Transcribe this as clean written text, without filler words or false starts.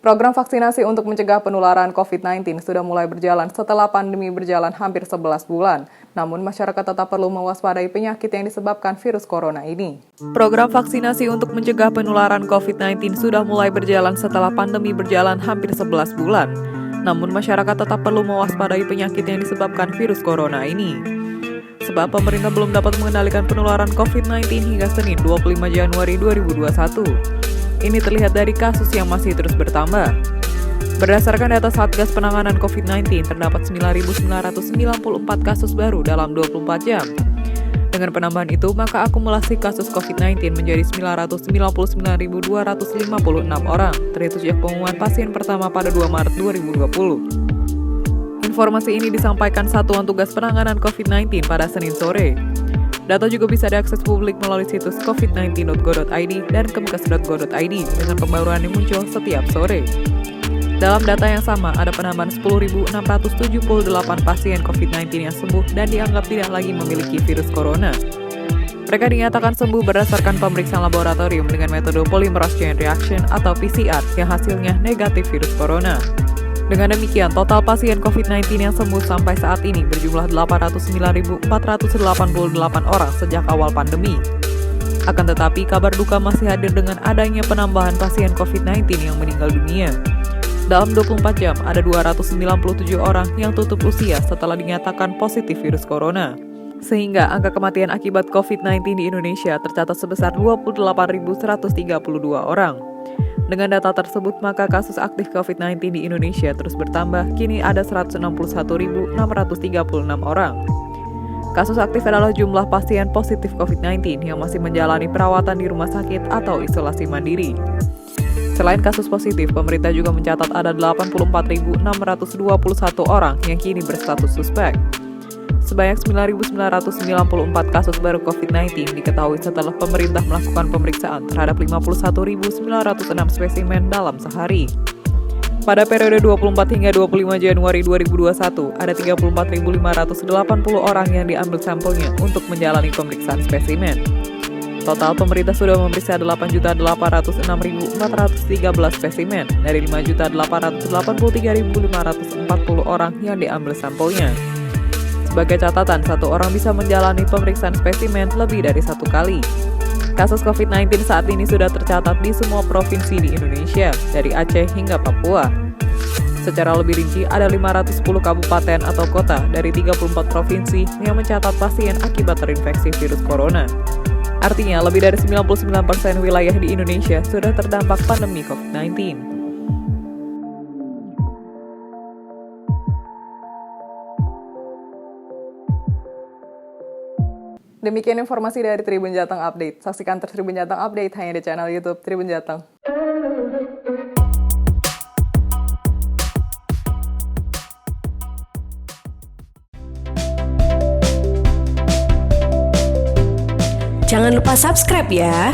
Program vaksinasi untuk mencegah penularan COVID-19 sudah mulai berjalan setelah pandemi berjalan hampir 11 bulan. Namun, masyarakat tetap perlu mewaspadai penyakit yang disebabkan virus corona ini. Program vaksinasi untuk mencegah penularan COVID-19 sudah mulai berjalan setelah pandemi berjalan hampir 11 bulan. Namun, masyarakat tetap perlu mewaspadai penyakit yang disebabkan virus corona ini. Sebab pemerintah belum dapat mengendalikan penularan COVID-19 hingga Senin 25 Januari 2021. Ini terlihat dari kasus yang masih terus bertambah. Berdasarkan data Satgas Penanganan COVID-19, terdapat 9.994 kasus baru dalam 24 jam. Dengan penambahan itu, maka akumulasi kasus COVID-19 menjadi 999.256 orang, terhitung sejak pengumuman pasien pertama pada 2 Maret 2020. Informasi ini disampaikan Satuan Tugas Penanganan COVID-19 pada Senin sore. Data juga bisa diakses publik melalui situs covid19.go.id dan kemkes.go.id dengan pembaruan yang muncul setiap sore. Dalam data yang sama, ada penambahan 10.678 pasien COVID-19 yang sembuh dan dianggap tidak lagi memiliki virus corona. Mereka dinyatakan sembuh berdasarkan pemeriksaan laboratorium dengan metode polymerase chain reaction atau PCR yang hasilnya negatif virus corona. Dengan demikian, total pasien COVID-19 yang sembuh sampai saat ini berjumlah 809.488 orang sejak awal pandemi. Akan tetapi, kabar duka masih hadir dengan adanya penambahan pasien COVID-19 yang meninggal dunia. Dalam 24 jam, ada 297 orang yang tutup usia setelah dinyatakan positif virus corona. Sehingga angka kematian akibat COVID-19 di Indonesia tercatat sebesar 28.132 orang. Dengan data tersebut, maka kasus aktif COVID-19 di Indonesia terus bertambah, kini ada 161.636 orang. Kasus aktif adalah jumlah pasien positif COVID-19 yang masih menjalani perawatan di rumah sakit atau isolasi mandiri. Selain kasus positif, pemerintah juga mencatat ada 84.621 orang yang kini berstatus suspek. Sebanyak 9.994 kasus baru COVID-19 diketahui setelah pemerintah melakukan pemeriksaan terhadap 51.906 spesimen dalam sehari. Pada periode 24 hingga 25 Januari 2021, ada 34.580 orang yang diambil sampelnya untuk menjalani pemeriksaan spesimen. Total pemerintah sudah memeriksa 8.806.413 spesimen dari 5.883.540 orang yang diambil sampelnya. Sebagai catatan, satu orang bisa menjalani pemeriksaan spesimen lebih dari satu kali. Kasus COVID-19 saat ini sudah tercatat di semua provinsi di Indonesia, dari Aceh hingga Papua. Secara lebih rinci, ada 510 kabupaten atau kota dari 34 provinsi yang mencatat pasien akibat terinfeksi virus corona. Artinya, lebih dari 99% wilayah di Indonesia sudah terdampak pandemi COVID-19. Demikian informasi dari Tribun Jateng Update. Saksikan terus Tribun Jateng Update hanya di channel YouTube Tribun Jateng. Jangan lupa subscribe ya.